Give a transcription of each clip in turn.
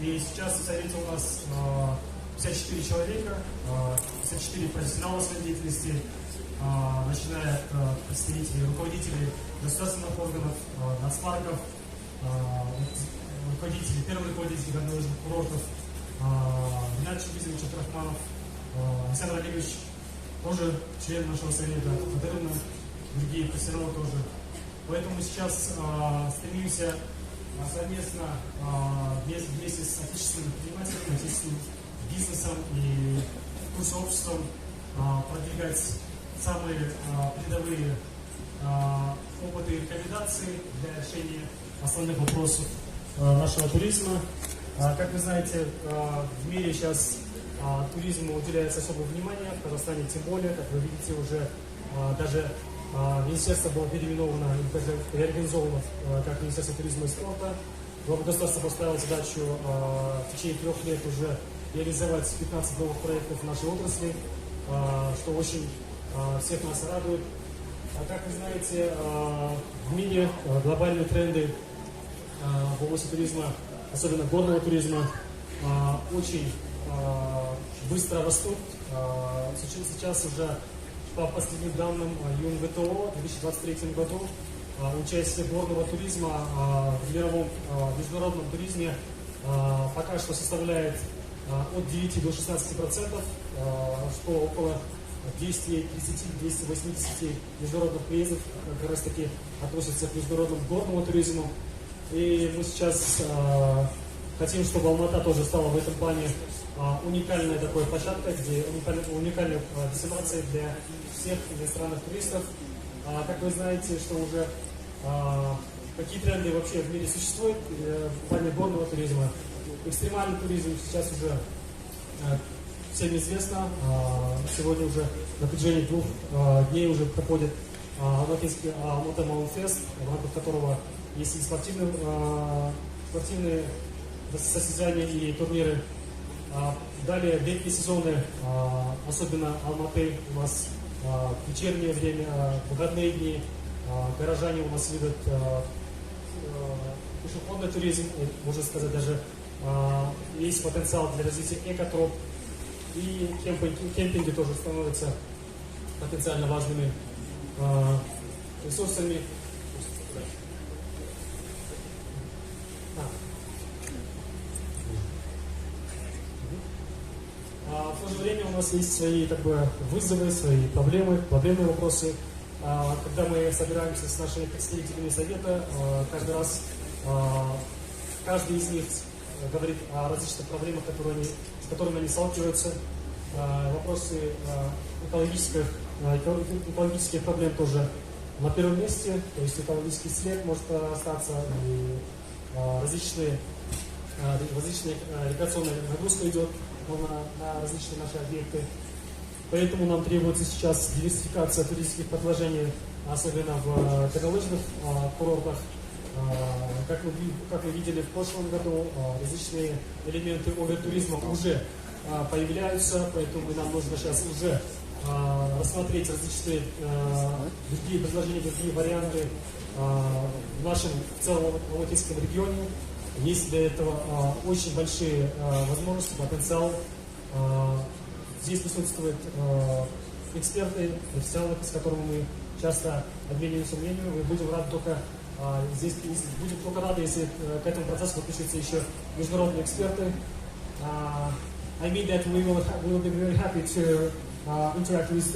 И сейчас в совете у нас 54 человека, 54 профессионала своей деятельности, начиная от представителей, руководителей государственных органов, нацпарков, первый руководитель горнолыжных курортов, Геннадий Чибизович Абдрахманов, Александр Олегович, тоже член нашего совета, Модератор, другие профессионалы тоже. Поэтому мы сейчас стремимся совместно вместе с отечественными предпринимателями, отечественным бизнесом и сообществом продвигать самые передовые опыты и рекомендации для решения основных вопросов нашего туризма. Как вы знаете, в мире сейчас туризму уделяется особое внимание, в Казахстане тем более, как вы видите, уже даже министерство было переименовано и реорганизовано как Министерство туризма и спорта. Государство поставило задачу в течение 3 лет уже реализовать 15 новых проектов в нашей отрасли, что очень всех нас радует. Как вы знаете, в мире глобальные тренды в области туризма, особенно горного туризма, очень быстро растут. Сейчас уже по последним данным ЮНВТО в 2023 году участие горного туризма в мировом международном туризме пока что составляет от 9 до 16%, что около 230-280 международных приездов как раз таки относятся к международному горному туризму. И мы сейчас хотим, чтобы Алмата тоже стала в этом плане уникальной такой площадкой, где уникальной дестинацией для всех иностранных туристов. Как вы знаете, что уже какие тренды вообще в мире существуют в плане горного туризма. Экстремальный туризм сейчас уже всем известно. Сегодня уже на протяжении 2 дней уже проходит Almaty Mountain Forum, в рамках которого есть и спортивные состязания и турниры. Далее летние сезоны, особенно Алматы, у нас вечернее время, выходные дни, горожане у нас любят пешеходный туризм, можно сказать, даже есть потенциал для развития экотроп, и кемпинги тоже становятся потенциально важными ресурсами. В то же время у нас есть свои вызовы, свои проблемные вопросы. Когда мы собираемся с нашими представителями совета, каждый раз каждый из них говорит о различных проблемах, с которыми они сталкиваются. Вопросы экологических проблем тоже на первом месте, то есть экологический след может остаться, и различная рекреационная нагрузка идет на различные наши объекты. Поэтому нам требуется сейчас диверсификация туристических предложений, особенно в горнолыжных курортах. Как вы видели в прошлом году, различные элементы овертуризма уже появляются, поэтому нам нужно сейчас уже рассмотреть различные другие предложения, другие варианты в нашем в целом алматинском регионе. Есть для этого очень большие возможности, потенциал. Здесь присутствуют эксперты, профессионалы, с которыми мы часто обмениваемся мнением. Мы будем рады если к этому процессу подключатся еще международные эксперты. I mean that we will be very happy to interact with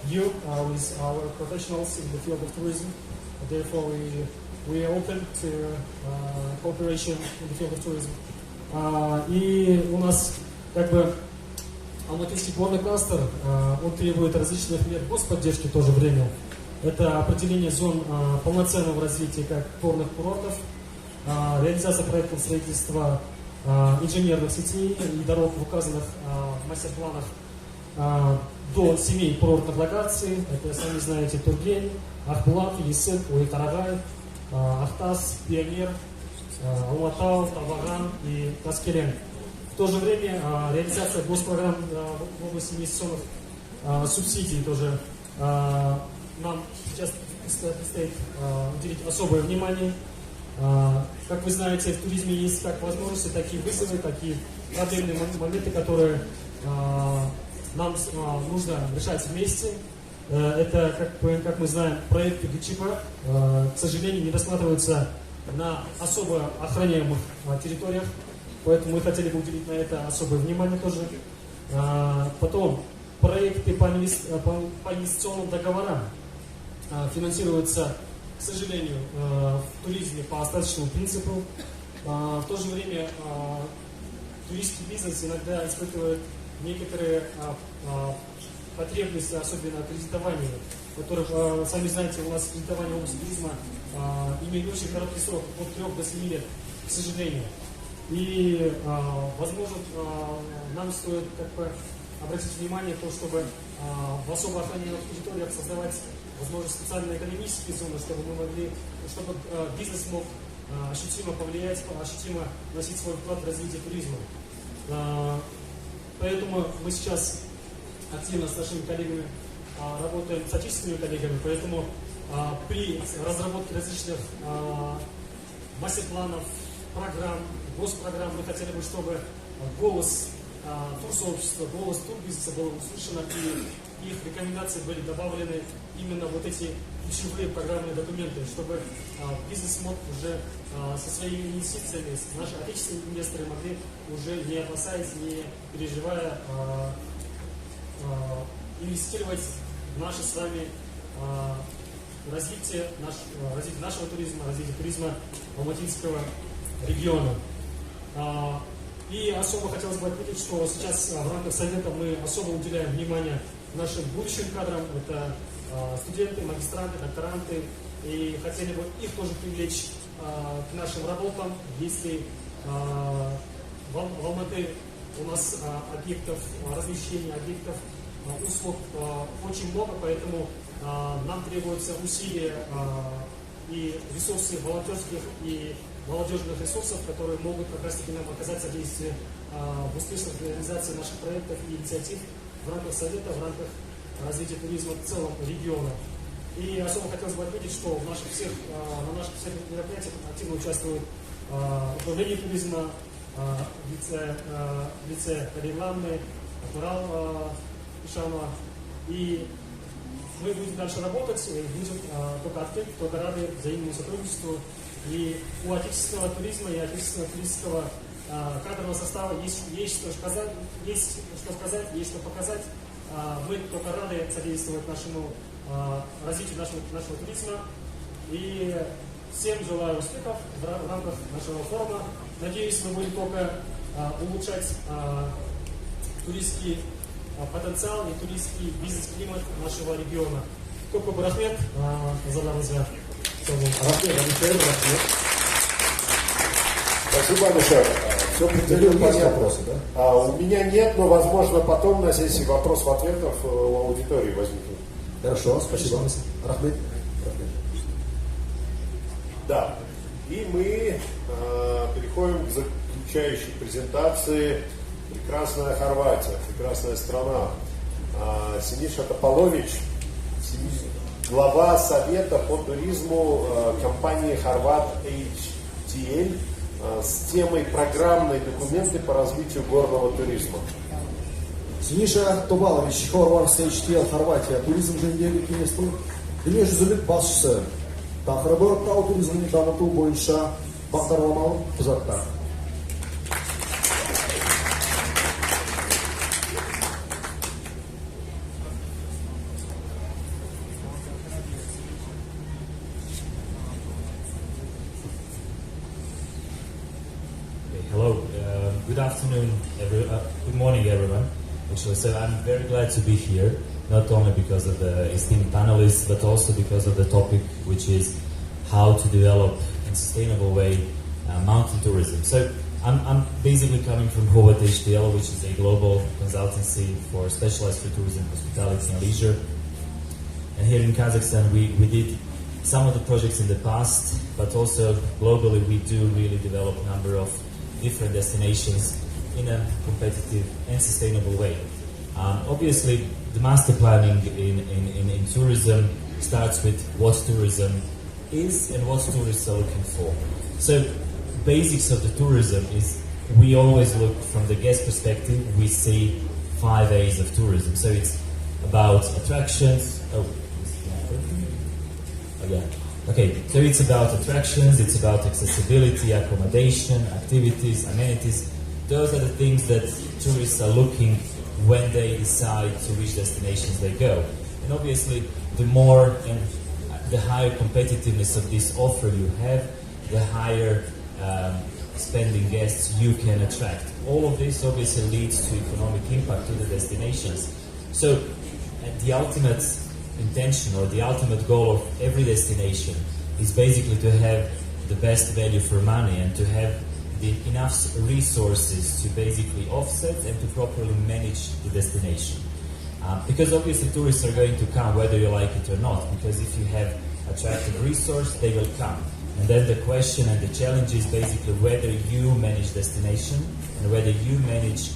you, with our professionals in the field of tourism. Therefore, we are open to cooperation in the field of tourism. И у нас Алматинский горный кластер, он требует различных мер господдержки в то же время. Это определение зон полноценного развития как горных курортов, реализация проектов строительства инженерных сетей и дорог в указанных мастер-планах до 7 курортных локаций. Это, сами знаете, Тургень, Ахбулат, Есет, Уйтарагай, Ахтас, Пионер, Алматау, Табаган и Таскелен. В то же время реализация госпрограмм в области инвестиционных субсидий тоже нам сейчас предстоит уделить особое внимание. Как вы знаете, в туризме есть как возможности, так и вызовы, так и проблемные моменты, которые нам нужно решать вместе. Это, как мы знаем, проекты ГЧП, к сожалению, не рассматриваются на особо охраняемых территориях, поэтому мы хотели бы уделить на это особое внимание тоже. Потом проекты по инвестиционным договорам финансируются, к сожалению, в туризме по остаточному принципу. В то же время туристский бизнес иногда испытывает некоторые потребности, особенно кредитования, которых, сами знаете, у нас кредитование в области туризма имеет очень короткий срок, от 3 до 7 лет, к сожалению. И, возможно, нам стоит обратить внимание на то, чтобы в особо охраняемых территориях создавать, возможно, специальные экономические зоны, чтобы бизнес мог ощутимо повлиять, ощутимо вносить свой вклад в развитие туризма. Поэтому мы сейчас активно с нашими коллегами работаем, с отечественными коллегами, поэтому при разработке различных мастер-планов, программ, госпрограмм мы хотели бы, чтобы голос турсообщества, голос турбизнеса был услышан, и их рекомендации были добавлены именно вот эти ключевые программные документы, чтобы бизнес мог уже со своими инвестициями, наши отечественные инвесторы могли уже не опасаясь, не переживая, инвестировать в наше с вами развитие нашего туризма, развитие туризма алматинского региона. И особо хотелось бы отметить, что сейчас в рамках Совета мы особо уделяем внимание нашим будущим кадрам. Это студенты, магистранты, докторанты. И хотели бы их тоже привлечь к нашим работам. Если в Алматы у нас объектов размещения, объектов услуг очень много, поэтому нам требуются усилия и ресурсы волонтерских и молодежных ресурсов, которые могут как раз таки нам оказать содействие в успешной реализации наших проектов и инициатив в рамках Совета, в рамках развития туризма в целом региона. И особо хотелось бы отметить, что на наших всех мероприятиях активно участвует управление туризма, лице Кариланны, Атурал Ишанова. И мы будем дальше работать, будем только открыты, только рады взаимному сотрудничеству. И у отечественного туризма и отечественного туристского кадрового состава есть что сказать, есть что показать. Мы только рады содействовать нашему развитию нашего туризма. И всем желаю успехов в рамках нашего форума. Надеюсь, мы будем только улучшать туристский потенциал и туристский бизнес-климат нашего региона. Только бы рахмет за развивать. Спасибо, Михаил. Все определенно понятно. Вопросы, да? У меня нет, но, возможно, потом на сессии вопрос-ответов у аудитории возникнет. Хорошо, спасибо. Рахмет. Да. И мы переходим к заключающей презентации. Прекрасная Хорватия, прекрасная страна. Синиша Тополович, глава Совета по туризму компании Хорват HTL с темой «Программные документы по развитию горного туризма». Синиша Тополович, Хорват HTL, Хорватия, туризм жөніндегі кеңестің дүниежүзілік басшысы. Тақырыбы тау туризмін дамыту бойынша бағдарламалық құжаттар. Good afternoon, good morning everyone. Actually, so I'm very glad to be here, not only because of the esteemed panelists, but also because of the topic, which is how to develop in a sustainable way mountain tourism. So I'm basically coming from Horvat HTL, which is a global consultancy for specialized for tourism, hospitality and leisure. And here in Kazakhstan, we did some of the projects in the past, but also globally we do really develop a number of different destinations in a competitive and sustainable way. Obviously, the master planning in tourism starts with what tourism is and what tourists are looking for. So, basics of the tourism is we always look from the guest perspective. We see 5 A's of tourism. So it's about attractions. Okay, so it's about attractions, it's about accessibility, accommodation, activities, amenities. Those are the things that tourists are looking when they decide to which destinations they go. And obviously, the more and the higher competitiveness of this offer you have, the higher spending guests you can attract. All of this obviously leads to economic impact to the destinations. So, the ultimate intention or the ultimate goal of every destination is basically to have the best value for money and to have enough resources to basically offset and to properly manage the destination. Because obviously tourists are going to come whether you like it or not, because if you have attractive resource, they will come. And then the question and the challenge is basically whether you manage destination and whether you manage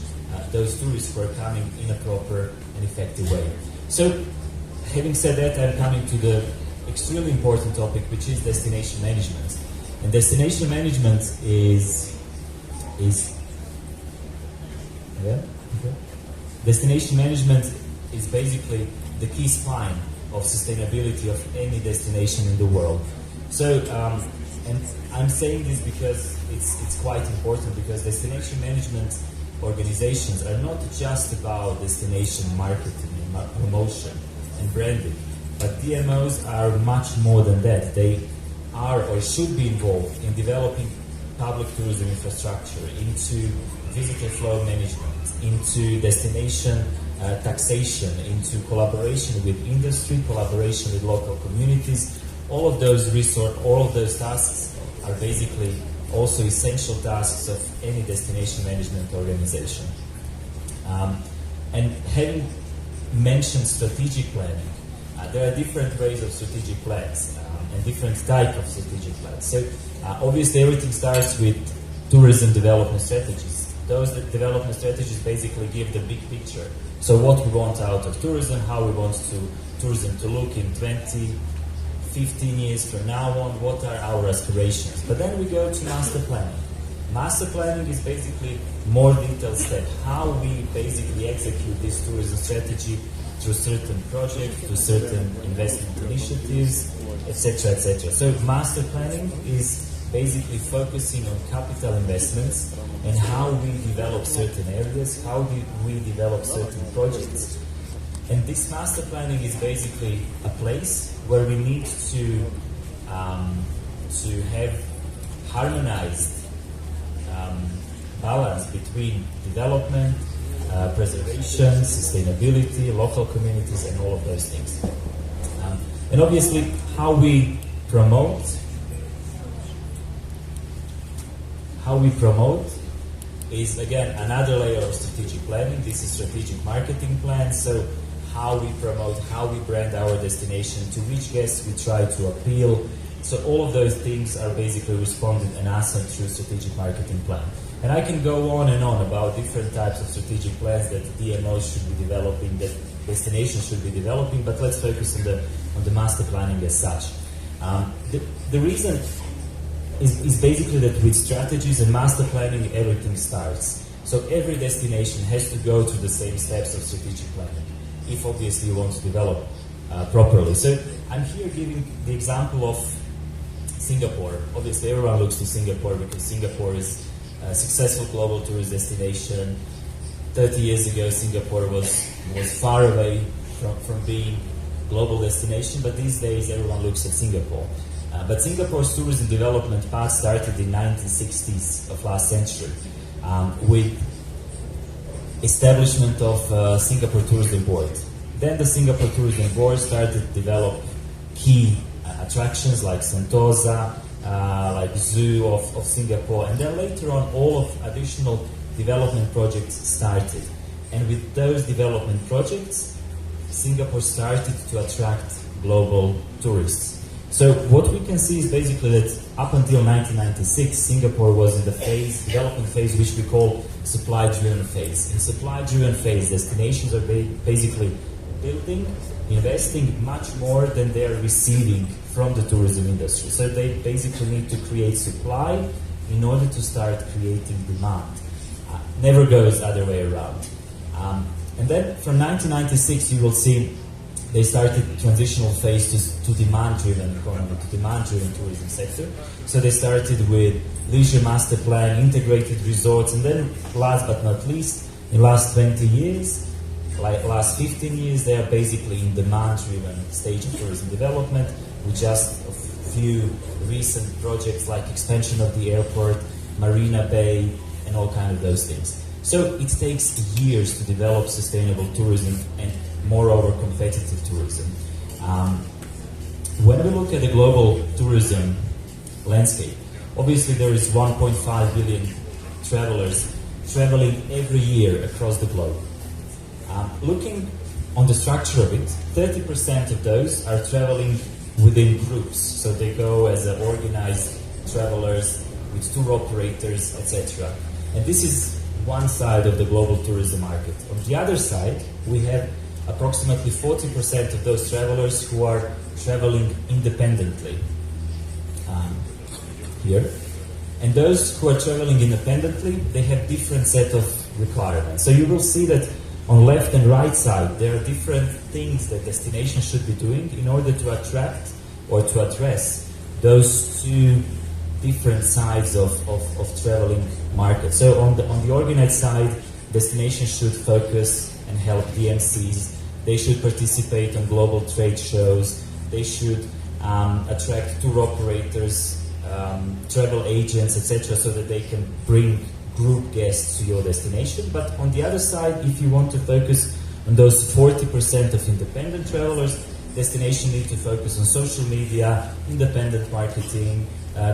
those tourists who are coming in a proper and effective way. So, having said that, I'm coming to the extremely important topic, which is destination management. And destination management destination management is basically the key spine of sustainability of any destination in the world. So, and I'm saying this because it's quite important, because destination management organizations are not just about destination marketing and promotion and branding, but DMOs are much more than that. They are or should be involved in developing public tourism infrastructure, into visitor flow management, into destination taxation, into collaboration with industry, collaboration with local communities. All of those tasks are basically also essential tasks of any destination management organization. And having mentioned strategic planning, there are different ways of strategic plans and different types of strategic plans. So obviously everything starts with tourism development strategies. Those development strategies basically give the big picture. So what we want out of tourism, how we want tourism to look in 20, 15 years from now on, what are our aspirations. But then we go to master planning. Master planning is basically more detailed step, how we basically execute this tourism strategy through certain projects, through certain investment initiatives, etc., etc. So master planning is basically focusing on capital investments and how we develop certain areas, how we develop certain projects. And this master planning is basically a place where we need to have harmonized balance between development, preservation, sustainability, local communities, and all of those things. And obviously, how we promote is again another layer of strategic planning. This is strategic marketing plan. So how we promote, how we brand our destination, to which guests we try to appeal. So all of those things are basically responded and answered through strategic marketing plan. And I can go on and on about different types of strategic plans that DMOs should be developing, that destinations should be developing, but let's focus on the master planning as such. The reason is basically that with strategies and master planning, everything starts. So every destination has to go through the same steps of strategic planning, if obviously you want to develop properly. So I'm here giving the example of Singapore. Obviously everyone looks to Singapore because Singapore is a successful global tourist destination. 30 years ago Singapore was far away from being a global destination, but these days everyone looks at Singapore. But Singapore's tourism development path started in the 1960s of last century with establishment of Singapore Tourism Board. Then the Singapore Tourism Board started to develop key attractions like Sentosa, like Zoo of Singapore, and then later on all of additional development projects started. And with those development projects, Singapore started to attract global tourists. So what we can see is basically that up until 1996, Singapore was in the development phase, which we call supply-driven phase. In supply-driven phase, destinations are basically building, investing much more than they are receiving from the tourism industry. So they basically need to create supply in order to start creating demand. Never goes other way around. And then from 1996 you will see they started transitional phase to demand-driven economy, to demand-driven tourism sector. So they started with leisure master plan, integrated resorts, and then last but not least, in last 20 years, like last 15 years, they are basically in demand-driven stage of tourism development with just a few recent projects like expansion of the airport, Marina Bay, and all kind of those things. So it takes years to develop sustainable tourism and moreover competitive tourism. When we look at the global tourism landscape, obviously there is 1.5 billion travelers traveling every year across the globe. Looking on the structure of it, 30% of those are traveling within groups. So they go as organized travelers with tour operators, etc. And this is one side of the global tourism market. On the other side, we have approximately 40% of those travelers who are traveling independently here. And those who are traveling independently, they have different set of requirements. So you will see that on left and right side, there are different things that destinations should be doing in order to attract or to address those two different sides of traveling market. So on the organized side, destinations should focus and help DMCs. They should participate on global trade shows. They should attract tour operators, travel agents, etc., so that they can bring group guests to your destination. But on the other side, if you want to focus on those 40% of independent travelers, destination need to focus on social media, independent marketing,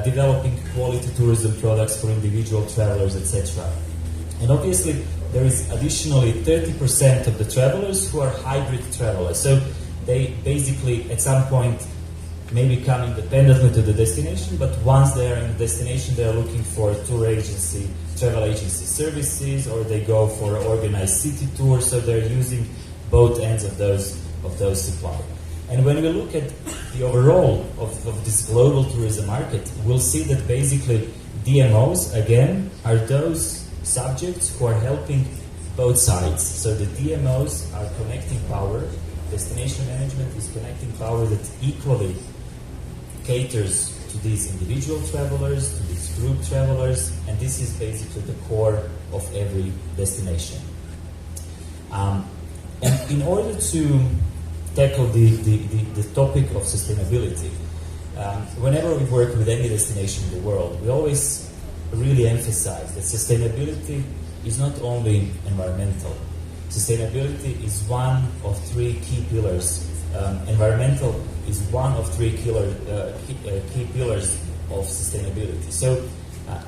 developing quality tourism products for individual travelers, etc. And obviously, there is additionally 30% of the travelers who are hybrid travelers. So they basically, at some point, maybe come independently to the destination, but once they are in the destination, they are looking for tour agency, travel agency services, or they go for organized city tours. So they're using both ends of those supply. And when we look at the overall of this global tourism market, we'll see that basically DMOs, again, are those subjects who are helping both sides. So the DMOs are connecting power. Destination management is connecting power that equally caters to these individual travelers, to these group travelers, and this is basically the core of every destination. And in order to tackle the topic of sustainability, whenever we work with any destination in the world, we always really emphasize that sustainability is not only environmental. Sustainability is one of three key pillars. Environmental is one of three key pillars of sustainability. So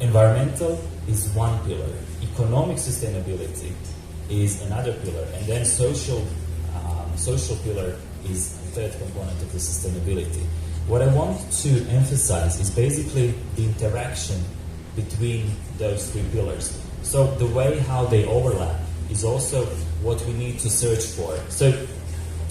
environmental is one pillar. Economic sustainability is another pillar. And then social pillar is the third component of the sustainability. What I want to emphasize is basically the interaction between those three pillars. So the way how they overlap is also what we need to search for. So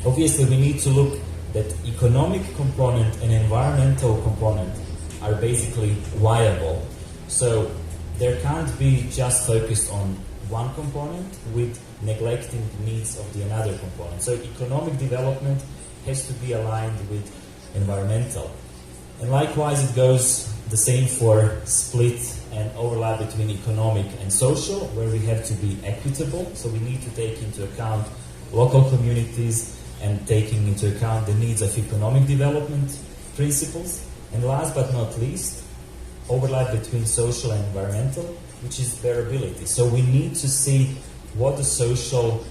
obviously we need to look that economic component and environmental component are basically viable. So there can't be just focused on one component with neglecting the needs of the another component. So economic development has to be aligned with environmental. And likewise it goes the same for split and overlap between economic and social, where we have to be equitable. So we need to take into account local communities and taking into account the needs of economic development principles. And last but not least, overlap between social and environmental, which is bearability. So we need to see what the social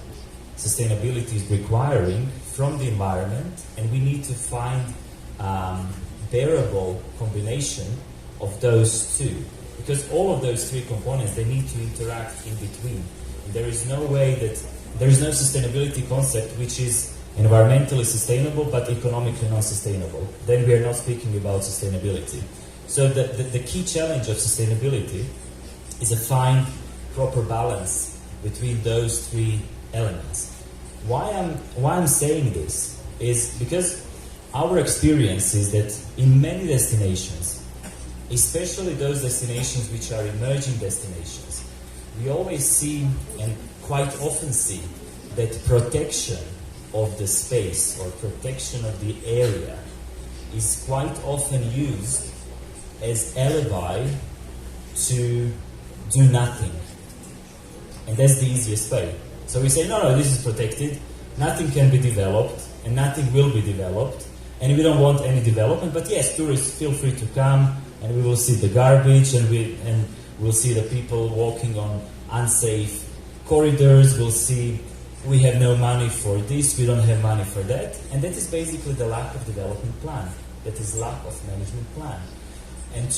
sustainability is requiring from the environment, and we need to find bearable combination of those two. Because all of those three components, they need to interact in between. There is no way that, there is no sustainability concept which is environmentally sustainable but economically non-sustainable. Then we are not speaking about sustainability. So the key challenge of sustainability is to find proper balance between those three elements. Why I'm saying this is because our experience is that in many destinations, especially those destinations which are emerging destinations, we always see and quite often see that protection of the space or protection of the area is quite often used as alibi to do nothing. And that's the easiest way. So we say, no, this is protected, nothing can be developed, and nothing will be developed, and we don't want any development, but yes, tourists feel free to come, and we will see the garbage, and we'll see the people walking on unsafe corridors, we'll see we have no money for this, we don't have money for that, and that is basically the lack of development plan. That is lack of management plan. And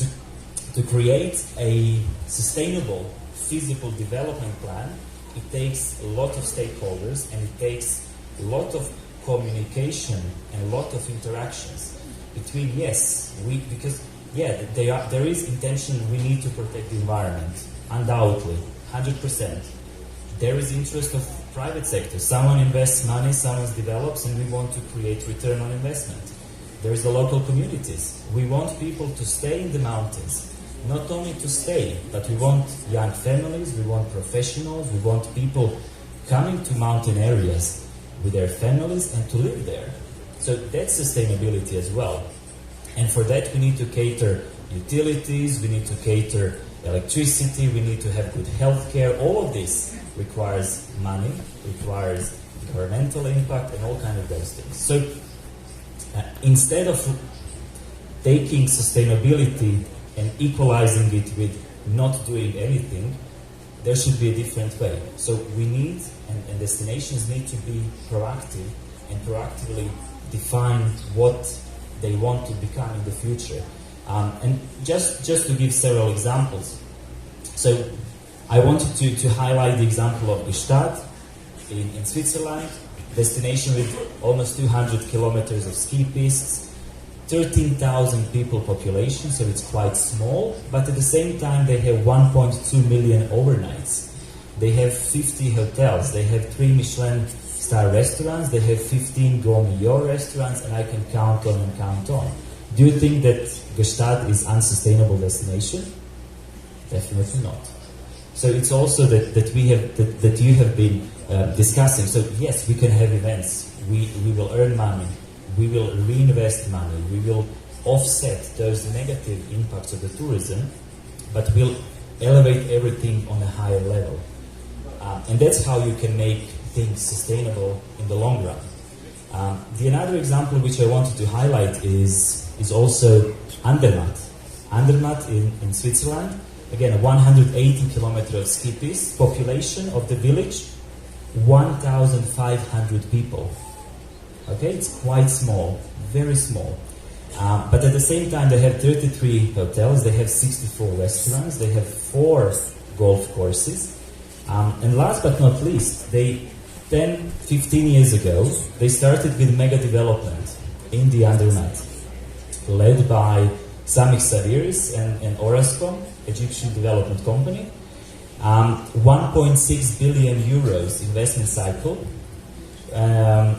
to create a sustainable, feasible development plan, it takes a lot of stakeholders and it takes a lot of communication and a lot of interactions between, because there is intention, we need to protect the environment, undoubtedly, 100%. There is interest of private sector. Someone invests money, someone develops, and we want to create return on investment. There is the local communities. We want people to stay in the mountains. Not only to stay, but we want young families, we want professionals, we want people coming to mountain areas with their families and to live there. So that's sustainability as well. And for that we need to cater utilities, we need to cater electricity, we need to have good healthcare. All of this requires money, requires governmental impact and all kinds of those things. So instead of taking sustainability and equalizing it with not doing anything, there should be a different way. So we need, and destinations need to be proactive and proactively define what they want to become in the future. And just to give several examples. So I wanted to highlight the example of Gstaad in Switzerland, destination with almost 200 kilometers of ski pistes, 13,000 people population, so it's quite small, but at the same time they have 1.2 million overnights. They have 50 hotels, they have 3 Michelin star restaurants, they have 15 gourmet restaurants, and I can count on and count on. Do you think that Gstaad is unsustainable destination? Definitely not. So it's also that you have been discussing. So yes, we can have events, we will earn money, we will reinvest money, we will offset those negative impacts of the tourism, but we'll elevate everything on a higher level. And that's how you can make things sustainable in the long run. The another example which I wanted to highlight is also Andermatt. Andermatt in Switzerland, again 180 kilometers of ski piste, population of the village 1,500 people. Okay, it's quite small, very small. But at the same time, they have 33 hotels, they have 64 restaurants, they have 4 golf courses. And last but not least, 10-15 years ago, they started with mega development in the Andermatt, led by Samih Saviris and Orascom, Egyptian development company. 1.6 billion euros investment cycle,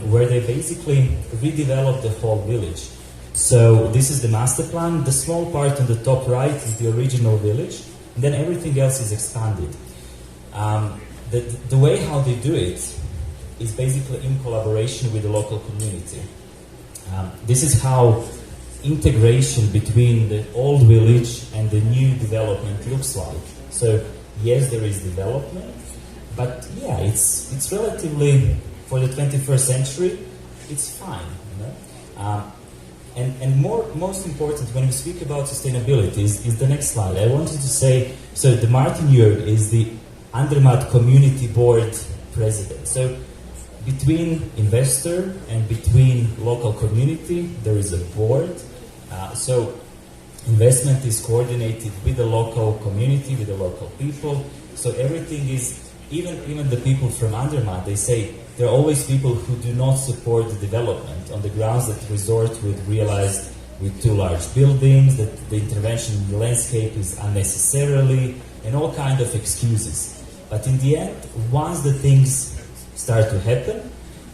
where they basically redeveloped the whole village. So this is the master plan. The small part on the top right is the original village, and then everything else is expanded. The way how they do it is basically in collaboration with the local community. This is how integration between the old village and the new development looks like. So yes, there is development, but yeah, it's relatively, for the 21st century, it's fine. You know? And most important, when we speak about sustainability, is the next slide. I wanted to say, so the Martin Jurg is the Andermatt Community Board President. So between investor and between local community, there is a board. So investment is coordinated with the local community, with the local people. So everything is, even the people from Andermatt, they say there are always people who do not support the development on the grounds that resort would realize with too large buildings, that the intervention in the landscape is unnecessarily, and all kind of excuses. But in the end, once the things start to happen,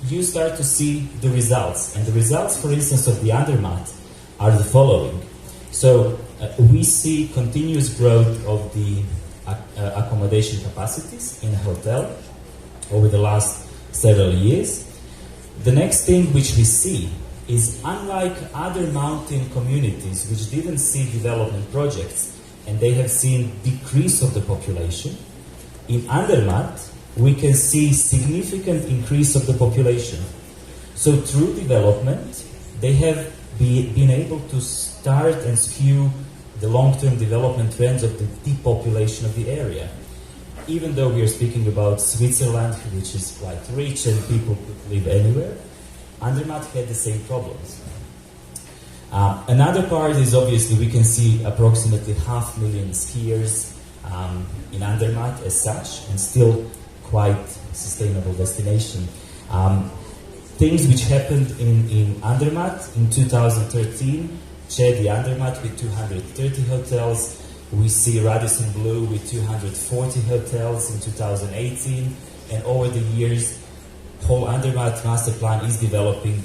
you start to see the results. And the results, for instance, of the Andermatt are the following. So we see continuous growth of the accommodation capacities in a hotel over the last several years. The next thing which we see is, unlike other mountain communities which didn't see development projects and they have seen decrease of the population, in Andermatt we can see significant increase of the population. So through development they have been able to start and skew the long-term development trends of the depopulation of the area. Even though we are speaking about Switzerland, which is quite rich and people could live anywhere, Andermatt had the same problems. Another part is, obviously we can see approximately 500,000 skiers in Andermatt as such, and still quite sustainable destination. Things which happened in Andermatt in 2013, shared the Andermatt with 230 hotels. We see Radisson Blu with 240 hotels in 2018, and over the years, whole Andermatt master plan is developing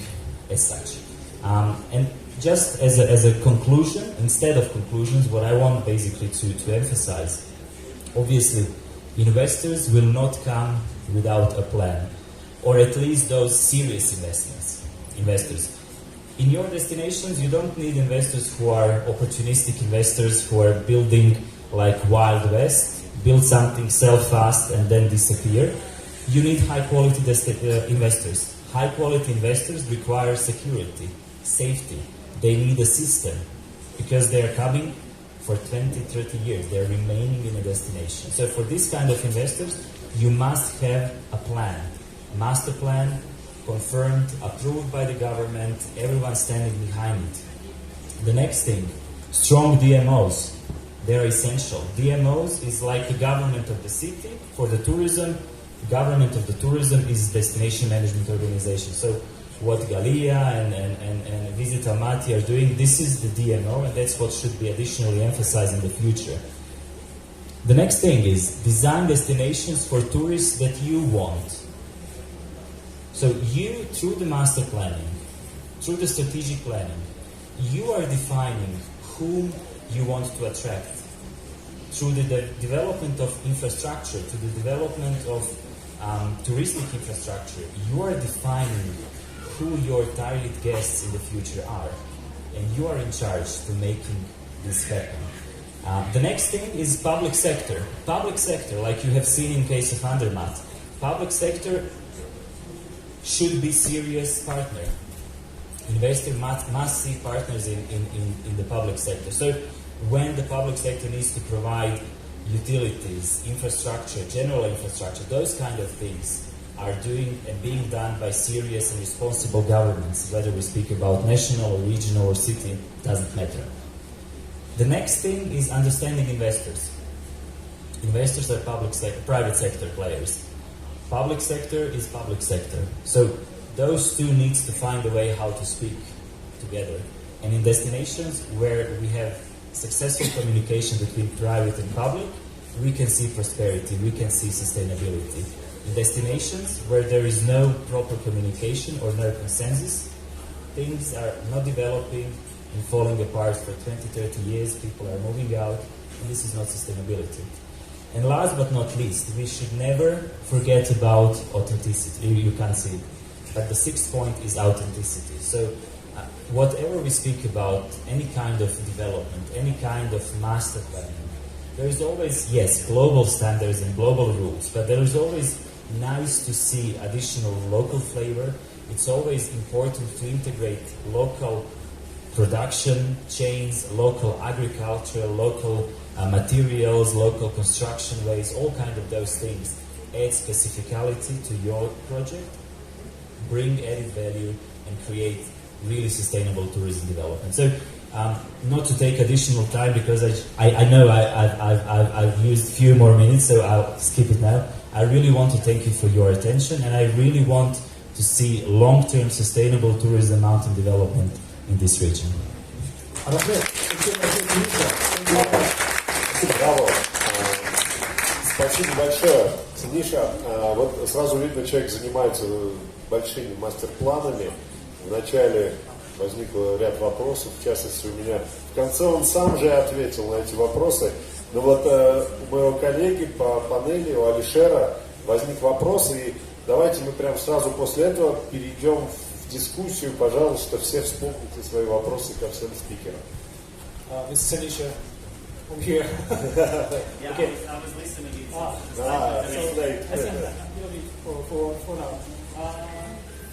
as such. And just as a conclusion, instead of conclusions, what I want basically to emphasize, obviously, investors will not come without a plan, or at least those serious investors. In your destinations, you don't need investors who are opportunistic investors who are building like Wild West, build something, sell fast, and then disappear. You need high-quality investors. High-quality investors require security, safety. They need a system because they are coming for 20, 30 years. They are remaining in a destination. So for this kind of investors, you must have a plan, a master plan, confirmed, approved by the government, everyone standing behind it. The next thing, strong DMOs. They're essential. DMOs is like the government of the city for the tourism. Government of the tourism is destination management organization. So what Galia and Visit Almaty are doing, this is the DMO, and that's what should be additionally emphasized in the future. The next thing is design destinations for tourists that you want. So you, through the master planning, through the strategic planning, you are defining whom you want to attract. Through the development of infrastructure, to the development of touristic infrastructure, you are defining who your target guests in the future are. And you are in charge to making this happen. The next thing is public sector. Public sector, like you have seen in case of Andermatt, public sector should be serious partner. Investor must see partners in the public sector. So when the public sector needs to provide utilities, infrastructure, general infrastructure, those kind of things are doing and being done by serious and responsible governments, whether we speak about national or regional or city, doesn't matter. The next thing is understanding investors. Investors are private sector players. Public sector is public sector. So those two needs to find a way how to speak together. And in destinations where we have successful communication between private and public, we can see prosperity, we can see sustainability. In destinations where there is no proper communication or no consensus, things are not developing and falling apart for 20, 30 years, people are moving out, and this is not sustainability. And last but not least, we should never forget about authenticity. You can't see it. But the sixth point is authenticity. So whatever we speak about, any kind of development, any kind of master planning, there is always, yes, global standards and global rules, but there is always nice to see additional local flavor. It's always important to integrate local production chains, local agriculture, local materials, local construction ways, all kind of those things. Add specificality to your project, bring added value, and create really sustainable tourism development. So, not to take additional time because I know I've used a few more minutes, so I'll skip it now. I really want to thank you for your attention, and I really want to see long-term sustainable tourism mountain development in this region. Браво. Спасибо большое. Синиша, вот сразу видно, человек занимается большими мастер-планами. Вначале возникло ряд вопросов, в частности у меня. В конце он сам же ответил на эти вопросы. Но вот у моего коллеги по панели, у Алишера, возник вопрос, и давайте мы прямо сразу после этого перейдем в дискуссию. Пожалуйста, все вспомните свои вопросы ко всем спикерам. Mr. Sanisha, I'm here. Yeah, Okay. I was listening. For now.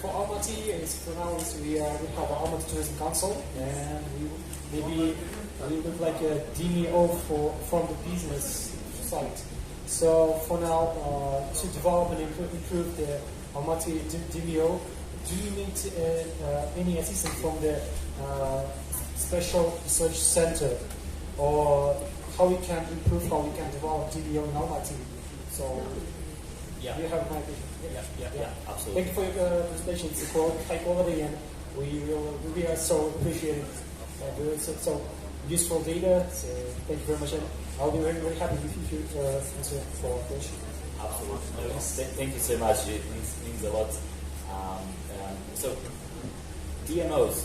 For Almaty, for now we have Almaty Tourism Council, and we look like a DMO from the business side. So for now, to develop and improve the Almaty DMO, do you need any assistance from the special research center, or how we can improve, how we can develop DMO in Almaty? So Yeah. you have an idea. Yeah, absolutely. Thank you for your presentation. It's high quality, and we are so appreciative. So useful data. So thank you very much, and I'll be very, very happy if you answer for question. Absolutely. Thank you so much. It means a lot. So DMOs,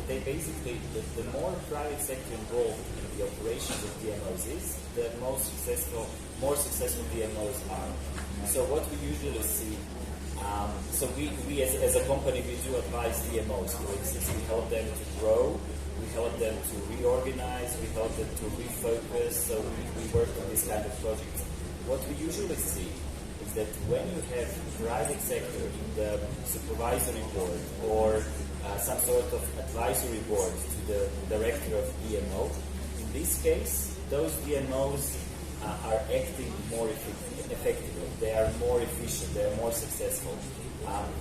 they basically, the more private sector involved in the operations of DMOs is, the more successful DMOs are. So what we usually see, so we as a company, we do advise DMOs. For instance, we help them to grow, we help them to reorganize, we help them to refocus, so we work on this kind of projects. What we usually see is that when you have private sector in the supervisory board or some sort of advisory board to the director of DMO, in this case, those DMOs are acting more effectively. They are more efficient. They are more successful.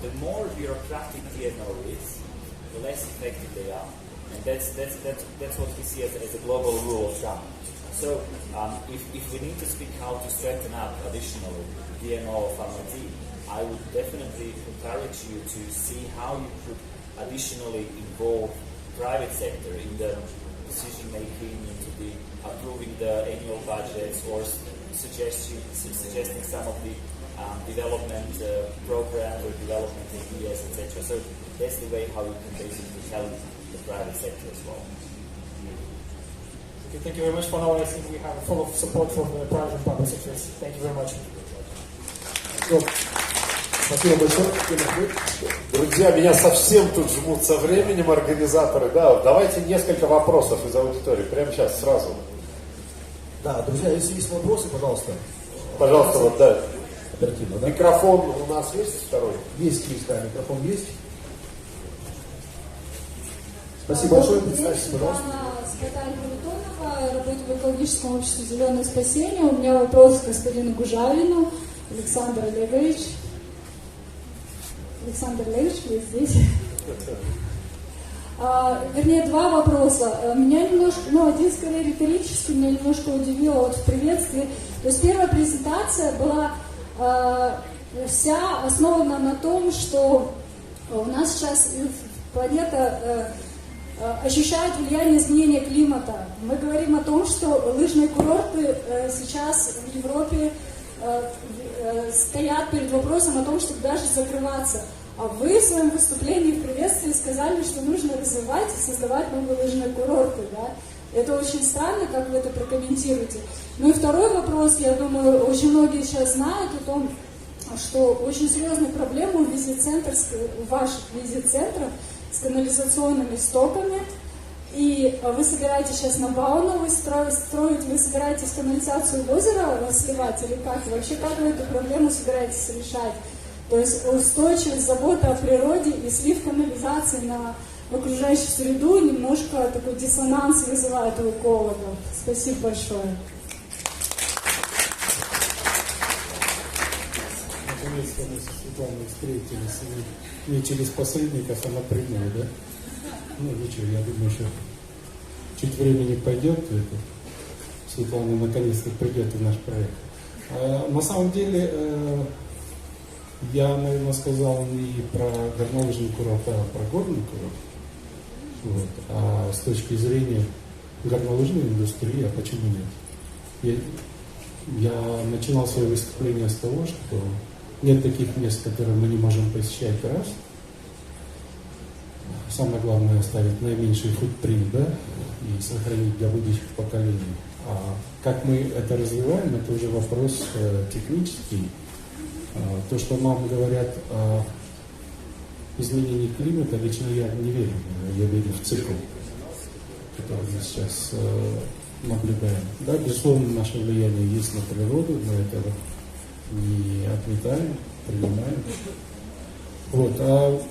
The more bureaucratic DMO is, the less effective they are, and that's what we see as a global rule of thumb. So, if we need to speak how to strengthen up additionally DMO of Almaty, I would definitely encourage you to see how you could additionally involve private sector in the decision making, into the approving the annual budgets, or suggesting some of the development programs or development ideas, etc. So that's the way how you can basically help the private sector as well. Okay, thank you very much. For now, I think we have full of support from the private and public sectors. Thank you very much. Спасибо большое. Друзья, меня совсем тут жмут со временем организаторы. Да, давайте несколько вопросов из аудитории. Прямо сейчас, сразу. Да, друзья, если есть вопросы, пожалуйста. Пожалуйста, вот, да. Оперативно, да? Микрофон у нас есть второй? Есть, да, микрофон есть. Спасибо большое. Представьтесь, пожалуйста. Я работаю в экологическом обществе «Зеленое спасение». У меня вопрос к господину Гужавину. Александр Олегович, вы здесь? Вернее, два вопроса. Меня немножко, один скорее риторический, меня немножко удивило в приветствии. То есть первая презентация была вся основана на том, что у нас сейчас планета ощущает влияние изменения климата. Мы говорим о том, что лыжные курорты сейчас в Европе стоят перед вопросом о том, чтобы даже закрываться. А вы в своем выступлении в приветствии сказали, что нужно развивать и создавать новые лыжные курорты. Да? Это очень странно, как вы это прокомментируете. Ну и второй вопрос, я думаю, очень многие сейчас знают о том, что очень серьезные проблемы у ваших визит-центров с канализационными стоками. И вы собираетесь сейчас на Бауновой строить, вы собираетесь канализацию в озеро сливать или как? Вообще, как вы эту проблему собираетесь решать? То есть устойчивость, забота о природе и слив канализации на окружающую среду немножко такой диссонанс вызывает у экологов. Спасибо большое. Наконец-то мы с Светланой встретились не через посредников, а напрямую, да? Ну ничего, я думаю, что чуть времени пойдет, Светлана наконец-то придет в наш проект. На самом деле, я, наверное, сказал не про горнолыжный курорт, а про горный курорт. Вот. А с точки зрения горнолыжной индустрии, а почему нет? Я начинал свое выступление с того, что нет таких мест, которые мы не можем посещать раз. Самое главное оставить наименьший футпринт, да, и сохранить для будущих поколений. А как мы это развиваем, это уже вопрос технический. То, что нам говорят о изменении климата, лично я не верю. Я верю в цикл, который мы сейчас наблюдаем. Да, безусловно, наше влияние есть на природу, мы этого не отметаем, принимаем. Вот, а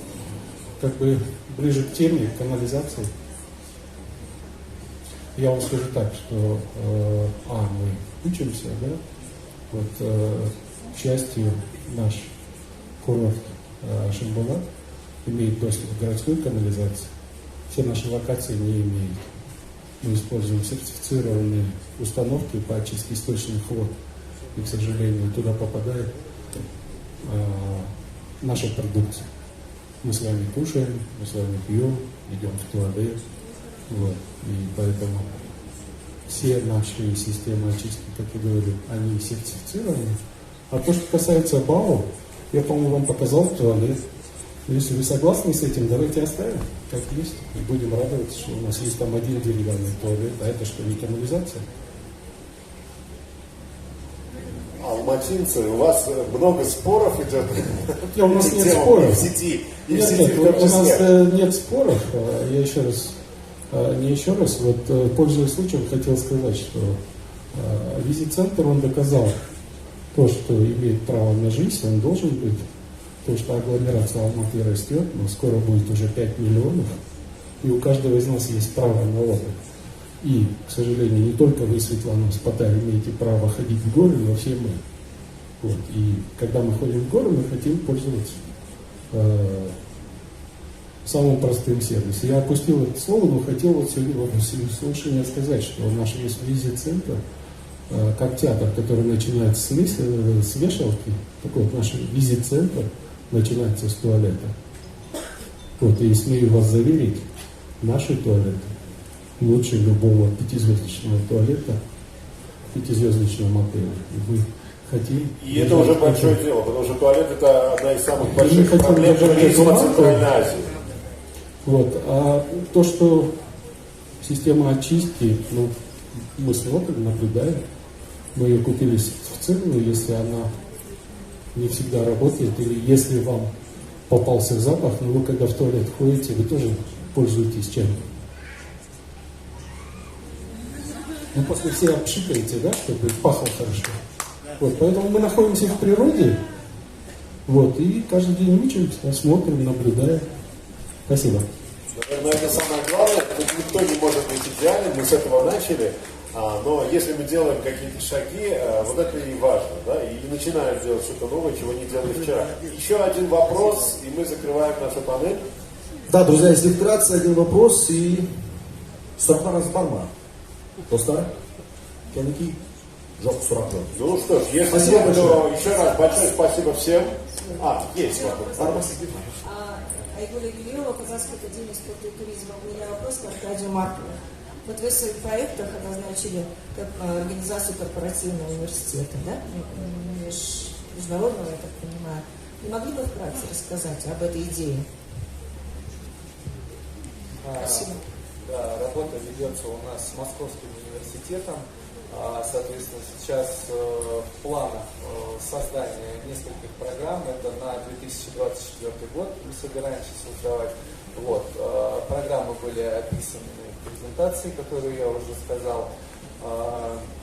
как бы ближе к теме, к канализации, я вам скажу так, что мы учимся, да, вот, к счастью, наш курорт Шамбулат имеет доступ к городской канализации, все наши локации не имеют. Мы используем сертифицированные установки по очистке источных вод, и, к сожалению, туда попадает наша продукция. Мы с вами кушаем, мы с вами пьем, идем в туалет. Вот. И поэтому все наши системы очистки, как я говорю, они сертифицированы. А то, что касается БАО, я, по-моему, вам показал в туалет. Если вы согласны с этим, давайте оставим, как есть. И будем радоваться, что у нас есть там один деревянный туалет. А это что, не канализация? Алматинцы, у вас много споров идет. У нас нет споров. В сети. И Нет, в сети нет, в том у нас числе. нет споров. Я еще раз, вот, пользуясь случаем, хотел сказать, что визит-центр, он доказал то, что имеет право на жизнь, он должен быть. То, что агломерация Алматы растет, но скоро будет уже 5 миллионов, и у каждого из нас есть право на отдых. И, к сожалению, не только вы, Светлана Спотарь, имеете право ходить в горы, но все мы. Вот. И когда мы ходим в горы, мы хотим пользоваться самым простым сервисом. Я опустил это слово, но хотел вот сегодня во всеуслышание сказать, что наш весь визит-центр, как театр, который начинается с вешалки, так вот наш визит-центр начинается с туалета. Вот, и смею вас заверить, наши туалеты лучше любого 5-звездочного туалета в 5-звездочном отеле. И мы хотим... И это уже большое дело, потому что туалет это одна из самых больших проблем туризма Центральной Азии. Вот. А то, что система очистки, ну, мы смотрим, наблюдаем, мы ее купили сертифицированную, если она не всегда работает, или если вам попался запах, но вы когда в туалет ходите, вы тоже пользуетесь чем-то. Ну, после все обшикаете, да, чтобы пахло хорошо. Вот, поэтому мы находимся в природе, вот, и каждый день учимся, смотрим, наблюдаем. Спасибо. Наверное, это самое главное. Никто не может быть идеальным, мы с этого начали. Но если мы делаем какие-то шаги, вот это и важно, да, и начинаем делать что-то новое, чего не делали вчера. Еще один вопрос, и мы закрываем нашу панель. Да, друзья, если вкратце, один вопрос и Сархарас Барма. Просто Кеники Жок Сураков. Ну что ж, если спасибо нет, большое. то еще раз большое спасибо всем. Есть вопрос. Айгуля Гилеева, Казахская академия спорта и туризма. У меня вопрос к Аркадию Маркову. Вот вы в своих проектах обозначили организацию корпоративного университета, да? Международного, я так понимаю. Не могли бы вкратце рассказать об этой идее? Спасибо. Да, работа ведется у нас с Московским университетом. Соответственно, сейчас в планах создания нескольких программ. Это на 2024 год мы собираемся создавать. Вот. Программы были описаны в презентации, которую я уже сказал.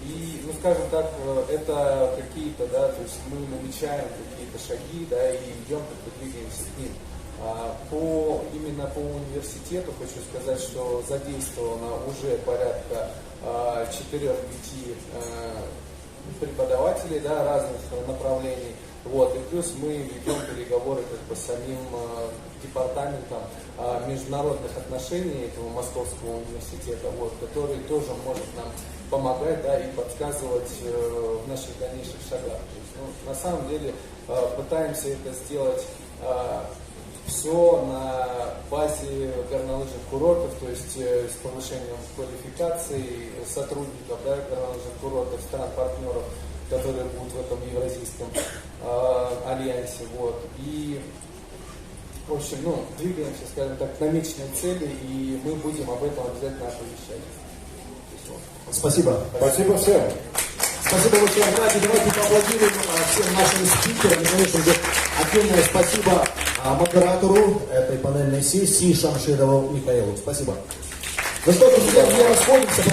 И, ну, скажем так, это какие-то, да, то есть мы намечаем какие-то шаги, да, и идем, как бы двигаемся к ним. Именно по университету хочу сказать, что задействовано уже порядка 4-5 преподавателей, да, разных направлений. Вот, и плюс мы ведем переговоры как бы с самим департаментом международных отношений этого Московского университета, вот, который тоже может нам помогать, да, и подсказывать в наших дальнейших шагах. То есть, ну, на самом деле пытаемся это сделать все на базе горнолыжных курортов, то есть с повышением квалификации сотрудников, да, горнолыжных курортов, стран-партнеров. которые будут в этом евразийском альянсе. Вот. И, в общем, двигаемся, скажем так, к намеченной цели, и мы будем об этом обязательно оповещать. Спасибо. Спасибо всем. Спасибо большое, Аркадий. Давайте поаплодируем всем нашим спикерам. И, конечно же, отдельное спасибо модератору этой панельной сессии Шамшидову Михаилу. Спасибо. Ну что, друзья, мы расходимся.